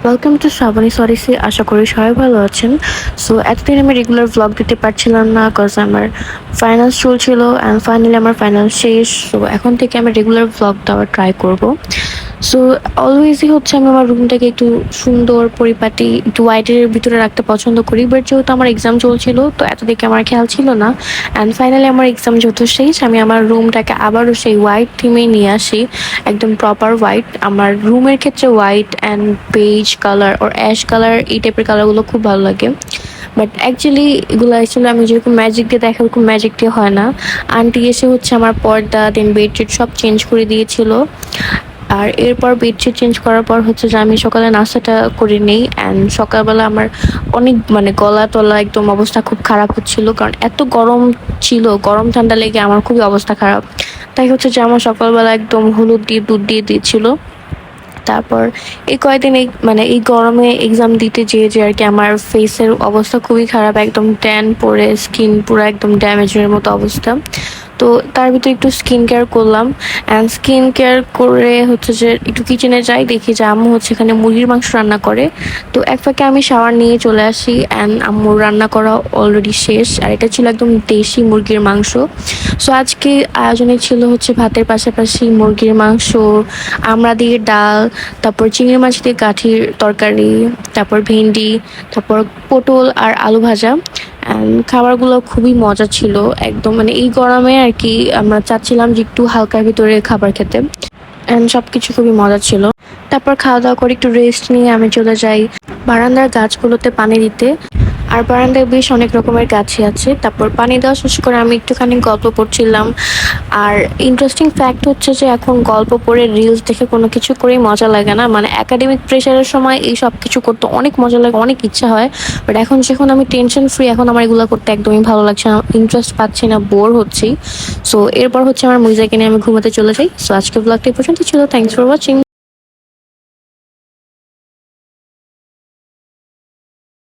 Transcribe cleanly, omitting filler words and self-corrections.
Welcome to Shrabani সরিসি। আশা করি সবাই ভালো আছেন। সো এতদিন আমি রেগুলার ভ্লগ দিতে পারছিলাম না, কজ আমার ফাইনালস চলছিল অ্যান্ড ফাইনালি আমার ফাইনাল শেষ। সো এখন থেকে আমি রেগুলার ভ্লগ দেওয়ার ট্রাই করব। সো অলওয়েজই হচ্ছে আমি আমার রুমটাকে একটু সুন্দর পরিপাটি একটু হোয়াইটের ভিতরে রাখতে পছন্দ করি, বাট যেহেতু আমার এক্সাম চলছিল তো এত দিকে আমার খেয়াল ছিল না। অ্যান্ড ফাইনালি আমার এক্সাম যত শেষ আমি আমার রুমটাকে আবারও সেই হোয়াইট থিমেই নিয়ে আসি, একদম প্রপার হোয়াইট। আমার রুমের ক্ষেত্রে white and beige colour or ash colour এই টাইপের কালারগুলো খুব ভালো লাগে। বাট এগুলো অ্যাকচুয়ালি আমি যেরকম ম্যাজিক দিয়ে দেখা ওরকম ম্যাজিক দিয়ে হয় না। আন্টি এসে হচ্ছে আমার পর্দা দেন বেডশিট সব চেঞ্জ করে দিয়েছিল। আর এরপর বেডশিট চেঞ্জ করার পর হচ্ছে যে আমি সকালে নাস্তাটা করে নিই। অ্যান্ড সকালবেলা আমার অনেক গলা টলা একদম অবস্থা খুব খারাপ হচ্ছিল, কারণ এত গরম ছিল, গরম ঠান্ডা লেগে আমার খুবই অবস্থা খারাপ। তাই হচ্ছে যে আমার সকালবেলা একদম হলুদ দিয়ে দুধ দিয়ে দিয়েছিল। তারপর এই কয়েকদিন এই গরমে এক্সাম দিতে যেয়ে আর কি আমার ফেসের অবস্থা খুবই খারাপ, একদম ট্যান পড়ে স্কিন পুরো একদম ড্যামেজের মতো অবস্থা। তো তার ভিতরে একটু স্কিন কেয়ার করলাম। অ্যান্ড স্কিন কেয়ার করে হচ্ছে যে একটু কিচেনে যাই, দেখি যে আম্মু হচ্ছে এখানে মুরগির মাংস রান্না করে। তো এক ফাঁকে আমি শাওয়ার নিয়ে চলে আসি অ্যান্ড আম্মুর রান্না করা অলরেডি শেষ, আর এটা ছিল একদম দেশি মুরগির মাংস। সো আজকে আয়োজনে ছিল হচ্ছে ভাতের পাশাপাশি মুরগির মাংস, আমড়া দিয়ে ডাল, তারপর চিংড়ি মাছ দিয়ে কাঠির তরকারি, তারপর ভেন্ডি, তারপর পটল আর আলু ভাজা। খাবারগুলো খুবই মজা ছিল একদম, এই গরমে আর কি আমরা চাচ্ছিলাম যে একটু হালকার ভিতরে খাবার খেতে। অ্যান্ড সবকিছু খুবই মজা ছিল। তারপর খাওয়া দাওয়া করে একটু রেস্ট নিয়ে আমি চলে যাই বারান্দার গাছগুলোতে পানি দিতে। আর বারান্দায় বেশ অনেক রকমের গাছই আছে। তারপর পানি দেওয়া শেষ করে আমি একটুখানি গল্প পড়ছিলাম। আর ইন্টারেস্টিং ফ্যাক্ট হচ্ছে যে এখন গল্প পড়ে রিলস দেখে কোনো কিছু করেই মজা লাগে না। একাডেমিক প্রেশারের সময় এই সব কিছু করতে অনেক মজা লাগে, অনেক ইচ্ছা হয়। বাট এখন যখন আমি টেনশন ফ্রি, এখন আমার এগুলো করতে একদমই ভালো লাগছে না, ইন্টারেস্ট পাচ্ছি না, বোর হচ্ছি। সো এরপর হচ্ছে আমার মুইজাকে নিয়ে আমি ঘুমাতে চলে যাই। সো আজকে ব্লগটা এই পর্যন্ত ছিল। Thanks for watching.